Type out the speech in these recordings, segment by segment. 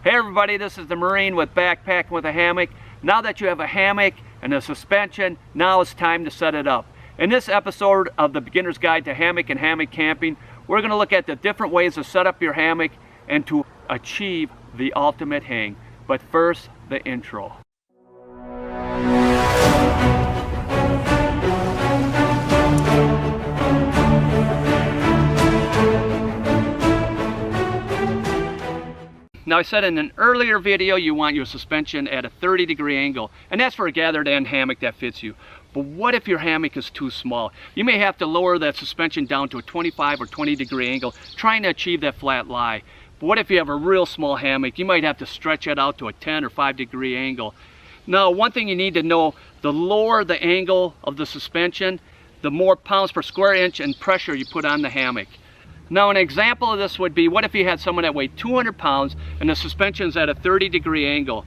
Hey everybody, this is the Marine with Backpacking with a Hammock. Now that you have a hammock and a suspension, now it's time to set it up. In this episode of the Beginner's Guide to Hammock and Hammock Camping, we're going to look at the different ways to set up your hammock and to achieve the ultimate hang. But first, the intro. Now I said in an earlier video you want your suspension at a 30-degree angle, and that's for a gathered end hammock that fits you. But what if your hammock is too small? You may have to lower that suspension down to a 25 or 20-degree angle trying to achieve that flat lie. But what if you have a real small hammock? You might have to stretch it out to a 10 or 5-degree angle. Now one thing you need to know, the lower the angle of the suspension, the more pounds per square inch and pressure you put on the hammock. Now an example of this would be, what if you had someone that weighed 200 pounds and the suspension is at a 30-degree angle?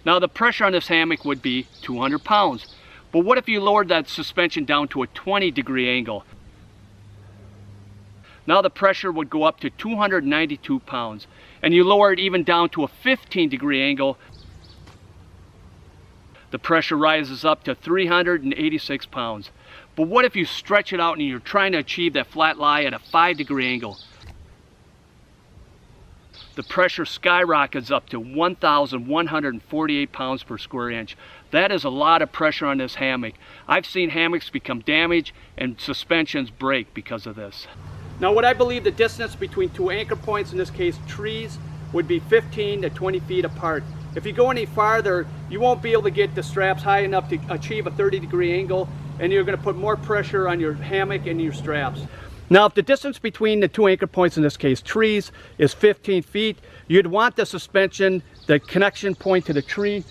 Now the pressure on this hammock would be 200 pounds. But what if you lowered that suspension down to a 20-degree angle? Now the pressure would go up to 292 pounds. And you lower it even down to a 15-degree angle. The pressure rises up to 386 pounds. But what if you stretch it out and you're trying to achieve that flat lie at a 5-degree angle? The pressure skyrockets up to 1,148 pounds per square inch. That is a lot of pressure on this hammock. I've seen hammocks become damaged and suspensions break because of this. Now what I believe the distance between two anchor points, in this case trees, would be 15 to 20 feet apart. If you go any farther, you won't be able to get the straps high enough to achieve a 30-degree angle, and you're going to put more pressure on your hammock and your straps. Now if the distance between the two anchor points, in this case trees, is 15 feet, you'd want the suspension, the connection point to the tree,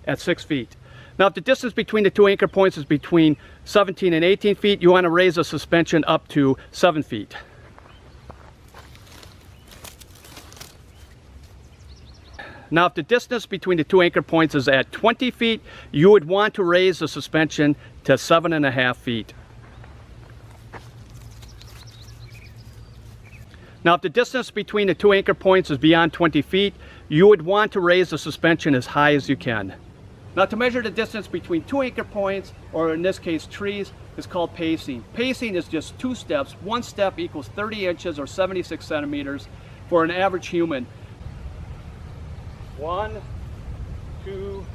at 6 feet. Now if the distance between the two anchor points is between 17 and 18 feet, you want to raise the suspension up to 7 feet. Now if the distance between the two anchor points is at 20 feet, you would want to raise the suspension to 7.5 feet. Now if the distance between the two anchor points is beyond 20 feet, you would want to raise the suspension as high as you can. Now to measure the distance between two anchor points, or in this case trees, is called pacing. Pacing is just 2 steps. 1 step equals 30 inches or 76 centimeters for an average human. 1, 2,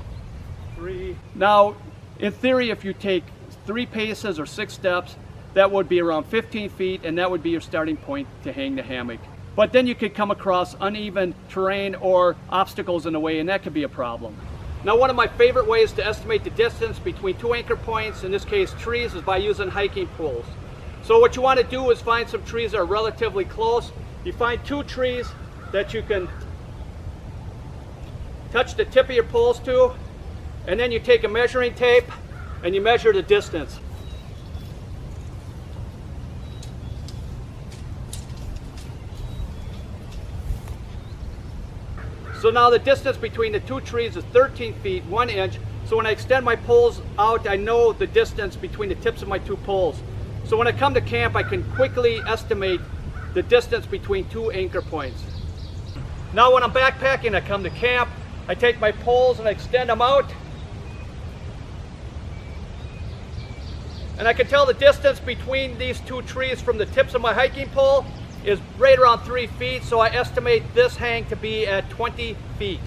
3. Now, in theory, if you take 3 paces or 6 steps, that would be around 15 feet, and that would be your starting point to hang the hammock. But then you could come across uneven terrain or obstacles in the way, and that could be a problem. Now, one of my favorite ways to estimate the distance between two anchor points, in this case trees, is by using hiking poles. So what you want to do is find some trees that are relatively close. You find 2 trees that you can touch the tip of your poles to, and then you take a measuring tape and you measure the distance. So now the distance between the 2 trees is 13 feet 1 inch. So when I extend my poles out, I know the distance between the tips of my 2 poles. So when I come to camp, I can quickly estimate the distance between 2 anchor points. Now when I'm backpacking, I come to camp, I take my poles and I extend them out. And I can tell the distance between these 2 trees from the tips of my hiking pole is right around 3 feet, so I estimate this hang to be at 20 feet.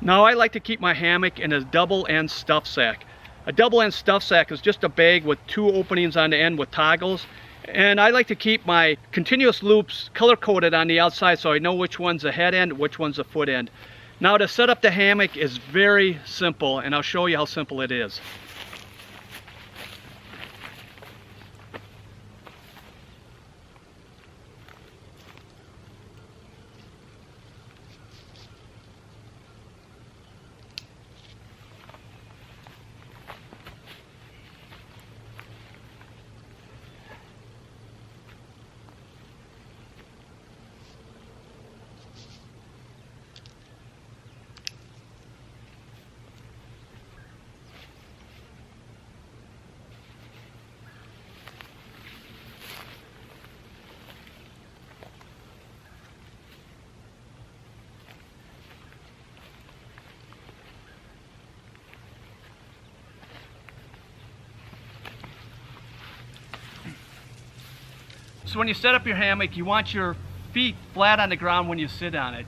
Now I like to keep my hammock in a double-end stuff sack. A double-end stuff sack is just a bag with 2 openings on the end with toggles. And I like to keep my continuous loops color-coded on the outside so I know which one's the head end, which one's the foot end. Now to set up the hammock is very simple, and I'll show you how simple it is. So when you set up your hammock, you want your feet flat on the ground when you sit on it.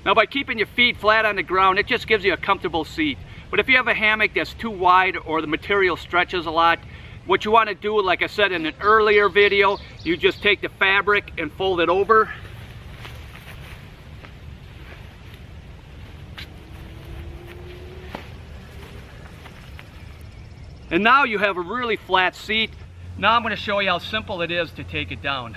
Now by keeping your feet flat on the ground, it just gives you a comfortable seat. But if you have a hammock that's too wide or the material stretches a lot, what you want to do, like I said in an earlier video, you just take the fabric and fold it over. And now you have a really flat seat. Now I'm going to show you how simple it is to take it down.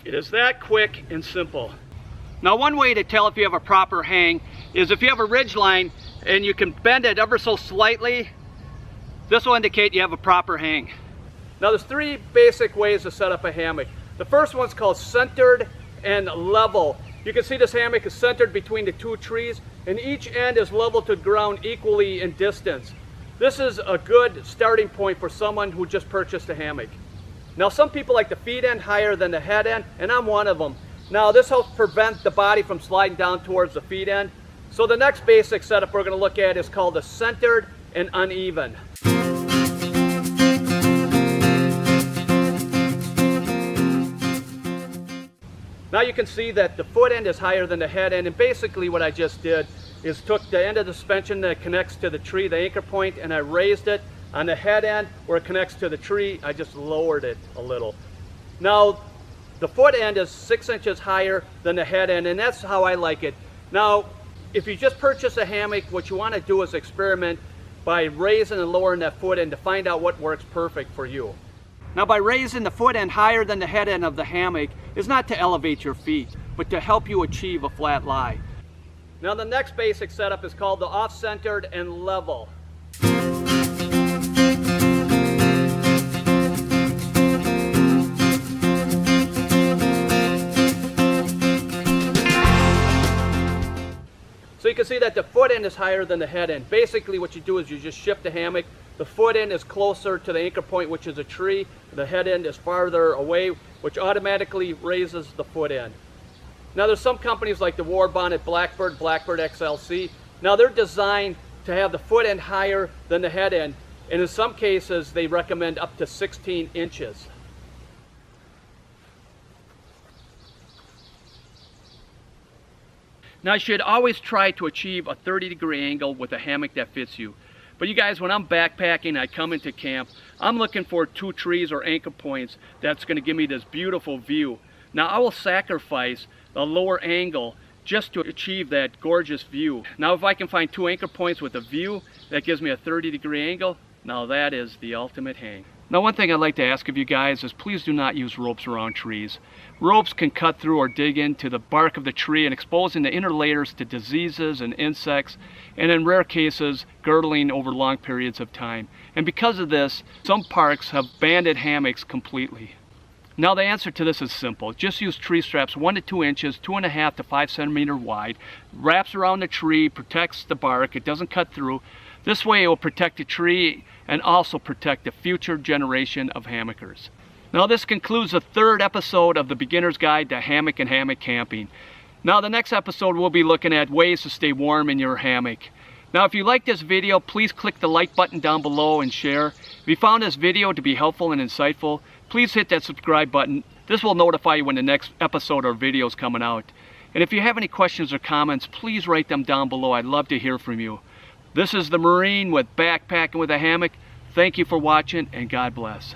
It is that quick and simple. Now one way to tell if you have a proper hang is if you have a ridge line and you can bend it ever so slightly, this will indicate you have a proper hang. Now there's three basic ways to set up a hammock. The first one's called centered and level. You can see this hammock is centered between the two trees and each end is level to the ground equally in distance. This is a good starting point for someone who just purchased a hammock. Now some people like the feet end higher than the head end, and I'm one of them. Now this helps prevent the body from sliding down towards the feet end. So the next basic setup we're going to look at is called the centered and uneven. Now you can see that the foot end is higher than the head end, and basically what I just did is took the end of the suspension that connects to the tree, the anchor point, and I raised it. On the head end, where it connects to the tree, I just lowered it a little. Now, the foot end is 6 inches higher than the head end, and that's how I like it. Now, if you just purchase a hammock, what you want to do is experiment by raising and lowering that foot end to find out what works perfect for you. Now, by raising the foot end higher than the head end of the hammock is not to elevate your feet, but to help you achieve a flat lie. Now, the next basic setup is called the off-centered and level. So you can see that the foot end is higher than the head end. Basically what you do is you just shift the hammock. The foot end is closer to the anchor point, which is a tree. The head end is farther away, which automatically raises the foot end. Now there's some companies like the War Bonnet Blackbird XLC. Now they're designed to have the foot end higher than the head end, and in some cases they recommend up to 16 inches. Now you should always try to achieve a 30-degree angle with a hammock that fits you. But you guys, when I'm backpacking, I come into camp, I'm looking for two trees or anchor points that's going to give me this beautiful view. Now I will sacrifice a lower angle just to achieve that gorgeous view. Now if I can find two anchor points with a view that gives me a 30-degree angle, now that is the ultimate hang. Now one thing I'd like to ask of you guys is please do not use ropes around trees. Ropes can cut through or dig into the bark of the tree and exposing the inner layers to diseases and insects, and in rare cases girdling over long periods of time. And because of this, some parks have banned hammocks completely. Now the answer to this is simple. Just use tree straps 1 to 2 inches, 2.5 to 5 centimeters wide, wraps around the tree, protects the bark, it doesn't cut through. This way it will protect the tree and also protect the future generation of hammockers. Now this concludes the third episode of the Beginner's Guide to Hammock and Hammock Camping. Now the next episode we'll be looking at ways to stay warm in your hammock. Now if you like this video, please click the like button down below and share. If you found this video to be helpful and insightful, please hit that subscribe button. This will notify you when the next episode or video is coming out. And if you have any questions or comments, please write them down below. I'd love to hear from you. This is the Marine with Backpacking with a Hammock. Thank you for watching, and God bless.